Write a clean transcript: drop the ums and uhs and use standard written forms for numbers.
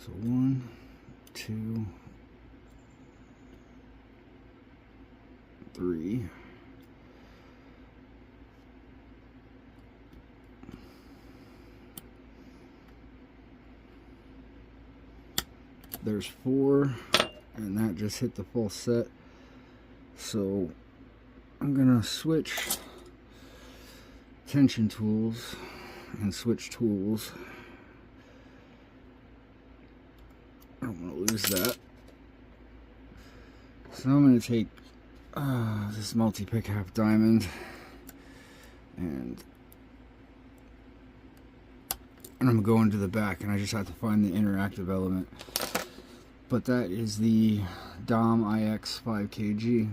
So 1, 2, 3. There's 4, and that just hit the full set. So I'm gonna switch tension tools and switch tools. I don't want to lose that. So I'm gonna take this multi-pick half diamond and I'm gonna go into the back, and I just have to find the interactive element. But that is the Dom ix5kg.